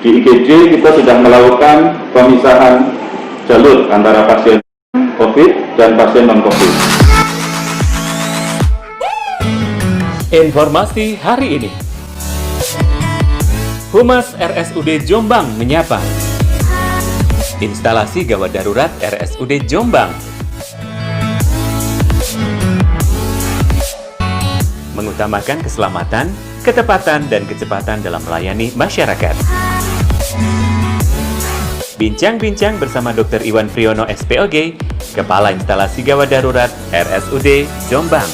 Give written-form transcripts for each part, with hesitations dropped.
Di IGD kita sudah melakukan pemisahan jalur antara pasien COVID dan pasien non-COVID. Informasi hari ini. Humas RSUD Jombang menyapa. Instalasi gawat darurat RSUD Jombang. Mengutamakan keselamatan, ketepatan, dan kecepatan dalam melayani masyarakat. Bincang-bincang bersama Dr. Iwan Priyono SPOG, Kepala Instalasi Gawat Darurat RSUD Jombang.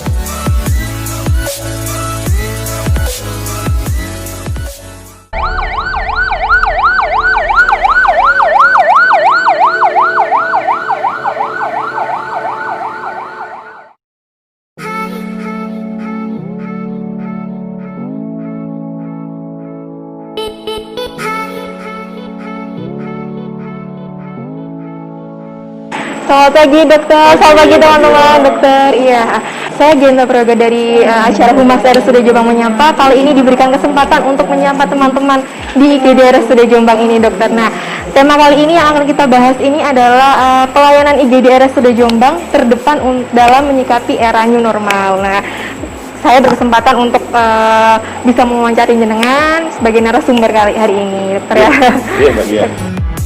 Selamat pagi dokter, selamat pagi teman-teman dokter. Iya, saya Genta Prayoga dari acara Humas RSUD Jombang Menyapa. Kali ini diberikan kesempatan untuk menyapa teman-teman di IGD RSUD Jombang ini dokter. Nah, tema kali ini yang akan kita bahas ini adalah pelayanan IGD RSUD Jombang terdepan dalam menyikapi era new normal. Nah, saya berkesempatan untuk bisa mewawancari jenengan sebagai narasumber kali hari ini dokter ya. Iya Mbak Dia.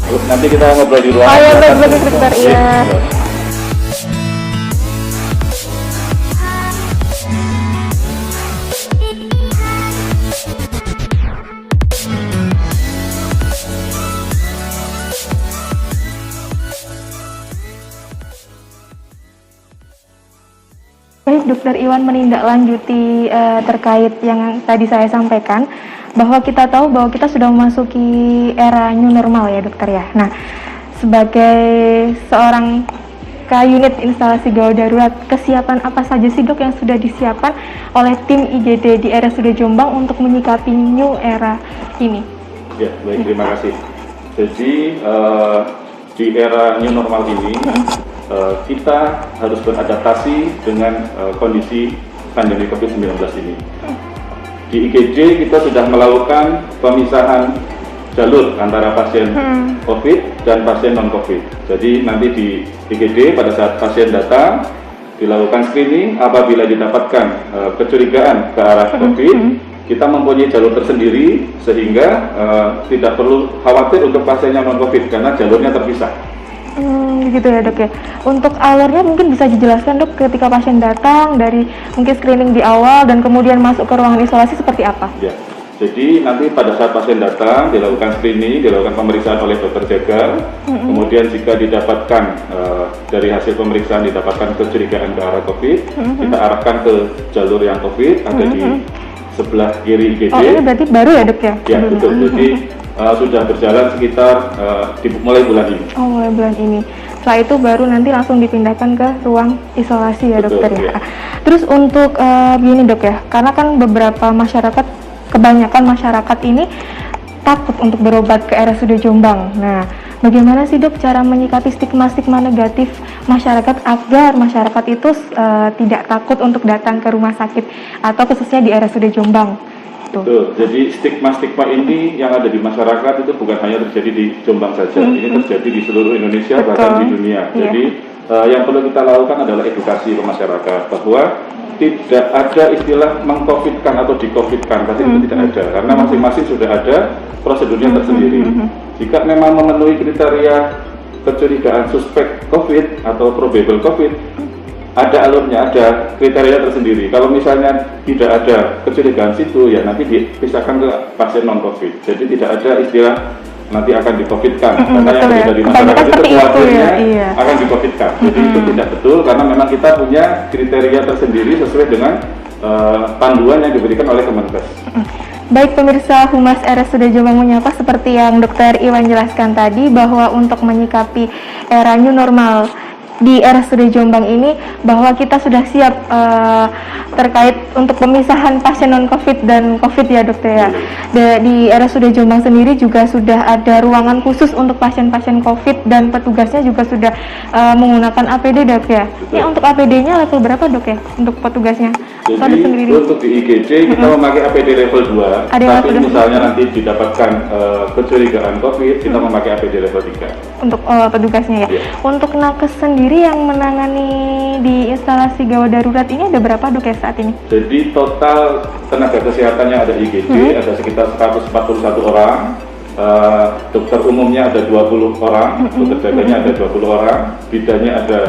Nanti kita ngobrol di ruangan. Oh iya, baik dokter, iya. Baik, Dokter Iwan menindaklanjuti terkait yang tadi saya sampaikan, bahwa kita tahu bahwa kita sudah memasuki era new normal ya dokter ya. Nah, sebagai seorang unit instalasi gawat darurat, kesiapan apa saja sih dok yang sudah disiapkan oleh tim IGD di RSUD Jombang untuk menyikapi new era ini? Ya, baik, terima kasih. Jadi di era new normal ini kita harus beradaptasi dengan kondisi pandemi COVID-19 ini. Di IGD kita sudah melakukan pemisahan jalur antara pasien COVID dan pasien non-COVID. Jadi nanti di IGD pada saat pasien datang dilakukan screening, apabila didapatkan kecurigaan ke arah COVID, kita mempunyai jalur tersendiri sehingga tidak perlu khawatir untuk pasien yang non-COVID karena jalurnya terpisah. Gitu ya dok ya. Untuk alurnya mungkin bisa dijelaskan dok, ketika pasien datang dari mungkin screening di awal dan kemudian masuk ke ruangan isolasi seperti apa? Ya, jadi nanti pada saat pasien datang dilakukan screening, dilakukan pemeriksaan oleh dokter jaga. Kemudian jika didapatkan dari hasil pemeriksaan didapatkan kecurigaan ke arah COVID, kita arahkan ke jalur yang COVID ada di sebelah kiri IGD. Oh ini berarti baru ya dok ya? Ya betul. Jadi sudah berjalan sekitar mulai bulan ini. Oh, mulai bulan ini. Setelah itu baru nanti langsung dipindahkan ke ruang isolasi ya dokter ya. Terus untuk begini dok ya, karena kan beberapa masyarakat, kebanyakan masyarakat ini takut untuk berobat ke RSUD Jombang. Nah, bagaimana sih dok cara menyikapi stigma-stigma negatif masyarakat agar masyarakat itu tidak takut untuk datang ke rumah sakit atau khususnya di RSUD Jombang? Betul. Jadi stigma-stigma ini yang ada di masyarakat itu bukan hanya terjadi di Jombang saja, ini terjadi di seluruh Indonesia. Betul. Bahkan di dunia. Jadi yang perlu kita lakukan adalah edukasi ke masyarakat bahwa tidak ada istilah mengcovidkan atau dicovidkan, pasti itu tidak ada, karena masing-masing sudah ada prosedurnya tersendiri. Jika memang memenuhi kriteria kecurigaan suspek COVID atau probable COVID, ada alurnya, ada kriteria tersendiri. Kalau misalnya tidak ada kecurigaan situ, ya nanti dipisahkan ke pasien non-COVID. Jadi tidak ada istilah nanti akan di-COVID-kan, karena yang ada di masyarakat itu khawatirnya akan di-COVID-kan. Jadi itu tidak betul, karena memang kita punya kriteria tersendiri sesuai dengan panduan yang diberikan oleh Kemenkes. Baik pemirsa Humas RSUD Jombang Menyapa, seperti yang Dr. Iwan jelaskan tadi, bahwa untuk menyikapi era new normal di RSUD Jombang ini, bahwa kita sudah siap terkait untuk pemisahan pasien non-COVID dan COVID ya dokter ya. Di RSUD Jombang sendiri juga sudah ada ruangan khusus untuk pasien-pasien COVID dan petugasnya juga sudah menggunakan APD dok ya. Ini untuk APD-nya level berapa dok ya untuk petugasnya? Atau ada Jadi sendiri? untuk di IGD kita memakai APD level 2, Ada yang tapi level misalnya nanti didapatkan kecurigaan COVID, kita memakai APD level 3. Untuk petugasnya ya. Iya. Untuk nakes sendiri yang menangani di instalasi gawat darurat ini ada berapa dok ya saat ini? Jadi total tenaga kesehatan yang ada di IGD ada sekitar 141 orang. Dokter umumnya ada 20 orang, dokter jaganya ada 20 orang, bidannya ada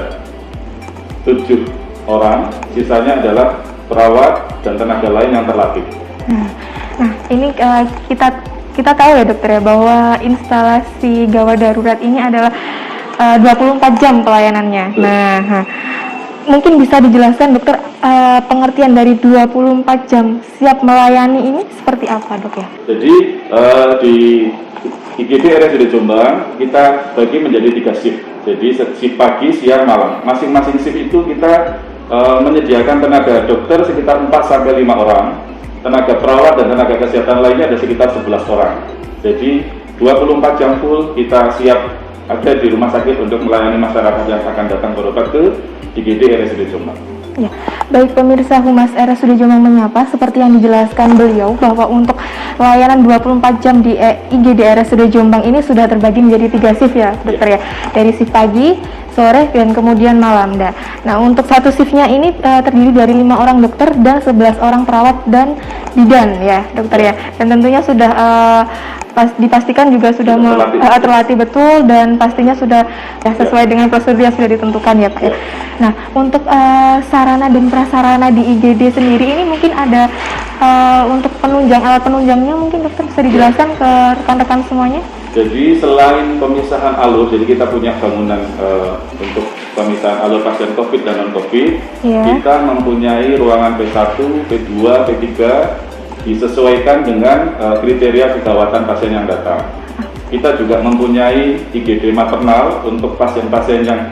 7 orang, sisanya adalah perawat dan tenaga lain yang terlatih. Nah, ini kita tahu ya dokter ya bahwa instalasi gawat darurat ini adalah 24 jam pelayanannya. Betul. Nah, mungkin bisa dijelaskan dokter pengertian dari 24 jam siap melayani ini seperti apa dok ya? Jadi di IGD RSUD Jombang kita bagi menjadi 3 shift. Jadi shift pagi, siang, malam. Masing-masing shift itu kita menyediakan tenaga dokter sekitar 4-5 orang, tenaga perawat dan tenaga kesehatan lainnya ada sekitar 11 orang. Jadi 24 jam full kita siap ada di rumah sakit untuk melayani masyarakat yang akan datang berobat ke IGD RSUD Jombang. Ya, baik pemirsa Humas RSUD Jombang menyapa, seperti yang dijelaskan beliau bahwa untuk layanan 24 jam di IGD RSUD Jombang ini sudah terbagi menjadi 3 shift ya dokter ya, dari shift pagi, sore, dan kemudian malam. Nah, untuk satu shiftnya ini terdiri dari 5 orang dokter dan 11 orang perawat dan bidan ya dokter ya, dan tentunya sudah dipastikan juga sudah terlatih betul dan pastinya sudah ya, sesuai dengan prosedur yang sudah ditentukan ya Pak ya. Nah, untuk sarana dan prasarana di IGD sendiri ini mungkin ada untuk penunjang, alat penunjangnya mungkin dokter bisa dijelaskan ke rekan-rekan semuanya? Jadi selain pemisahan alur, jadi kita punya bangunan untuk pemisahan alur pasien COVID dan non-COVID, kita mempunyai ruangan P1, P2, P3 disesuaikan dengan kriteria kegawatan pasien yang datang. Kita juga mempunyai IGD maternal untuk pasien-pasien yang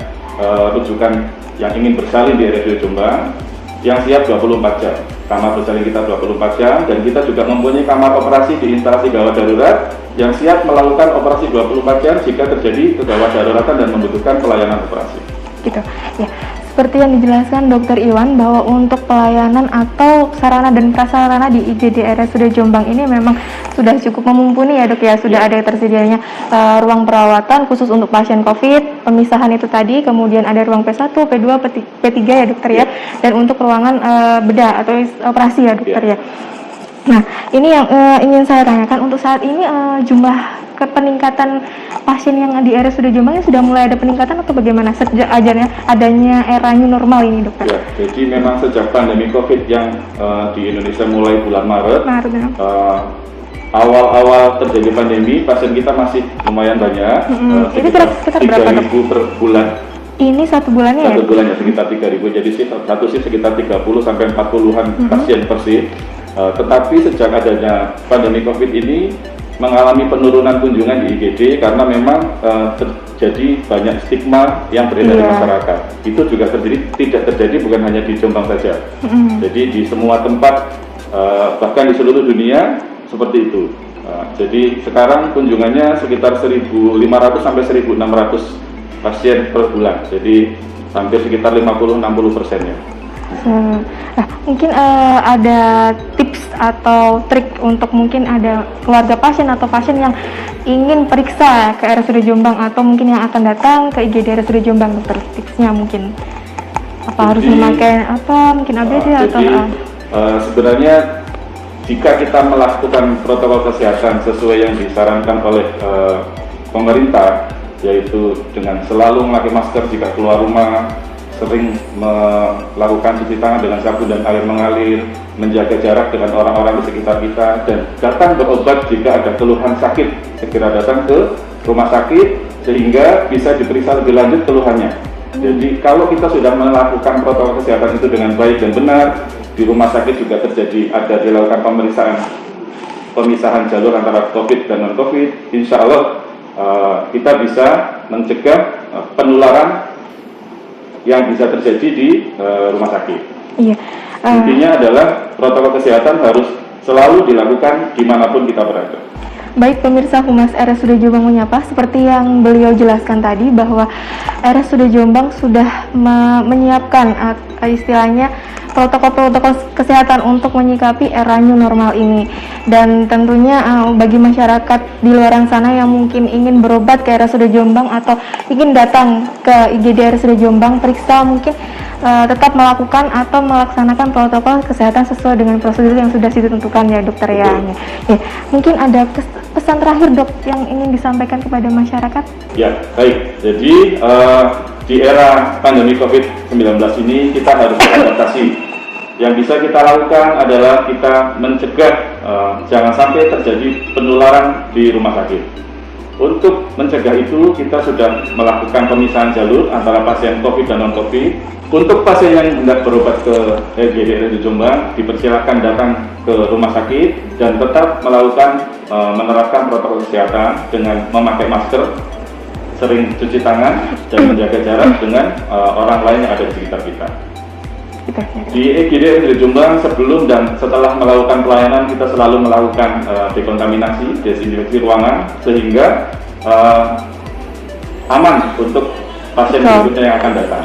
rujukan yang ingin bersalin di RSUD Jombang yang siap 24 jam. Kamar bersalin kita 24 jam dan kita juga mempunyai kamar operasi di instalasi gawat darurat yang siap melakukan operasi 24 jam jika terjadi kegawat daruratan dan membutuhkan pelayanan operasi. Gitu. Ya, seperti yang dijelaskan Dr. Iwan bahwa untuk pelayanan atau sarana dan prasarana di IGD RSUD Jombang ini memang sudah cukup memumpuni ya dok ya, sudah ada tersedianya ruang perawatan khusus untuk pasien COVID, pemisahan itu tadi, kemudian ada ruang P1, P2, P3 ya dokter ya, dan untuk ruangan bedah atau operasi ya dokter ya. Nah, ini yang ingin saya tanyakan, untuk saat ini jumlah peningkatan pasien yang di RSUD Jombang sudah mulai ada peningkatan atau bagaimana sejak adanya era new normal ini dokter? Ya, jadi memang sejak pandemi COVID yang di Indonesia mulai bulan Maret ya. Awal-awal terjadi pandemi, pasien kita masih lumayan banyak, ini sekitar berapa dok? 3.000 per bulan. Ini satu bulannya ya? Satu bulannya sekitar 3.000, jadi satu shift sekitar 30-40an pasien per shift. Tetapi sejak adanya pandemi COVID ini mengalami penurunan kunjungan di IGD karena memang terjadi banyak stigma yang beredar di masyarakat. Itu juga tidak terjadi bukan hanya di Jombang saja. Jadi di semua tempat bahkan di seluruh dunia seperti itu. Jadi sekarang kunjungannya sekitar 1.500 sampai 1.600 pasien per bulan. Jadi hampir sekitar 50-60%-nya. Nah, mungkin ada tips atau trik untuk mungkin ada keluarga pasien atau pasien yang ingin periksa ke RSUD Jombang atau mungkin yang akan datang ke IGD RSUD Jombang dokter, tipsnya mungkin apa harus memakai apa mungkin ABD atau sebenarnya jika kita melakukan protokol kesehatan sesuai yang disarankan oleh pemerintah, yaitu dengan selalu memakai masker jika keluar rumah, sering melakukan cuci tangan dengan sabun dan air mengalir, menjaga jarak dengan orang-orang di sekitar kita, dan datang berobat jika ada keluhan sakit, segera datang ke rumah sakit sehingga bisa diperiksa lebih lanjut keluhannya. Jadi kalau kita sudah melakukan protokol kesehatan itu dengan baik dan benar, di rumah sakit juga dilakukan pemisahan jalur antara COVID dan non-COVID, insya Allah kita bisa mencegah penularan yang bisa terjadi di rumah sakit. Iya. Intinya adalah protokol kesehatan harus selalu dilakukan dimanapun kita berada. Baik pemirsa Humas RSUD Jombang menyapa, seperti yang beliau jelaskan tadi bahwa RSUD Jombang sudah menyiapkan istilahnya protokol-protokol kesehatan untuk menyikapi era new normal ini. Dan tentunya bagi masyarakat di luar sana yang mungkin ingin berobat ke RSUD Jombang atau ingin datang ke IGD RSUD Jombang, periksa mungkin tetap melakukan atau melaksanakan protokol kesehatan sesuai dengan prosedur yang sudah ditentukan ya dokter ya. Ya, mungkin ada pesan terakhir dok yang ingin disampaikan kepada masyarakat? Ya, baik. Jadi di era pandemi COVID-19 ini kita harus beradaptasi. Yang bisa kita lakukan adalah kita mencegah jangan sampai terjadi penularan di rumah sakit. Untuk mencegah itu kita sudah melakukan pemisahan jalur antara pasien COVID dan non-COVID. Untuk pasien yang hendak berobat ke IGD RSUD Jombang dipersilakan datang ke rumah sakit dan tetap melakukan menerapkan protokol kesehatan dengan memakai masker, sering cuci tangan dan menjaga jarak dengan orang lain yang ada di sekitar kita. Di IGD RSUD Jombang sebelum dan setelah melakukan pelayanan kita selalu melakukan dekontaminasi, desinfeksi ruangan sehingga aman untuk pasien berikutnya yang akan datang.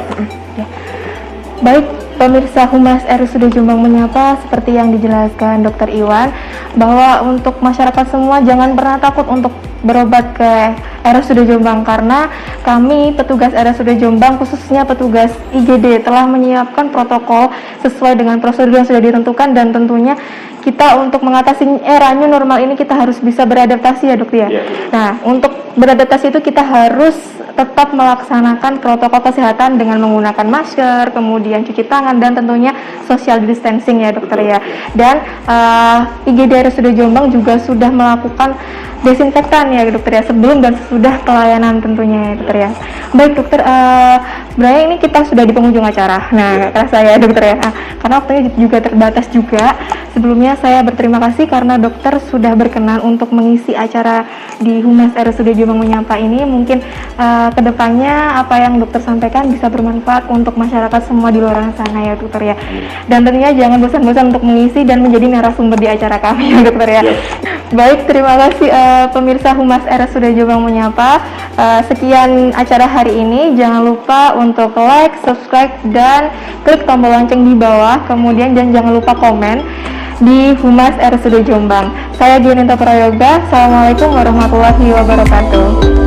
Baik, pemirsa Humas RSUD Jombang Menyapa, seperti yang dijelaskan Dr. Iwan, bahwa untuk masyarakat semua jangan pernah takut untuk berobat ke RSUD Jombang, karena kami petugas RSUD Jombang, khususnya petugas IGD, telah menyiapkan protokol sesuai dengan prosedur yang sudah ditentukan, dan tentunya kita untuk mengatasi era new normal ini kita harus bisa beradaptasi ya dok ya. Nah, untuk beradaptasi itu kita harus tetap melaksanakan protokol kesehatan dengan menggunakan masker, kemudian cuci tangan, dan tentunya social distancing ya dokter ya. Dan IGD RSUD Jombang juga sudah melakukan desinfektan ya dokter ya, sebelum dan sesudah pelayanan tentunya ya dokter ya. Baik dokter, sebenarnya ini kita sudah di penghujung acara. Nah, rasa ya dokter ya, karena waktunya juga terbatas juga. Sebelumnya saya berterima kasih karena dokter sudah berkenan untuk mengisi acara di Humas RSUD Jombang Menyapa ini. Mungkin kedepannya apa yang dokter sampaikan bisa bermanfaat untuk masyarakat semua di luar sana ya dokter ya. Dan tentunya jangan bosan-bosan untuk mengisi dan menjadi narasumber di acara kami ya dokter ya. Baik, terima kasih pemirsa Humas RSUD Jombang Menyapa. Sekian acara hari ini. Jangan lupa untuk like, subscribe, dan klik tombol lonceng di bawah. Kemudian jangan lupa komen di Humas RSUD Jombang. Saya Dianita Prayoga. Assalamualaikum warahmatullahi wabarakatuh.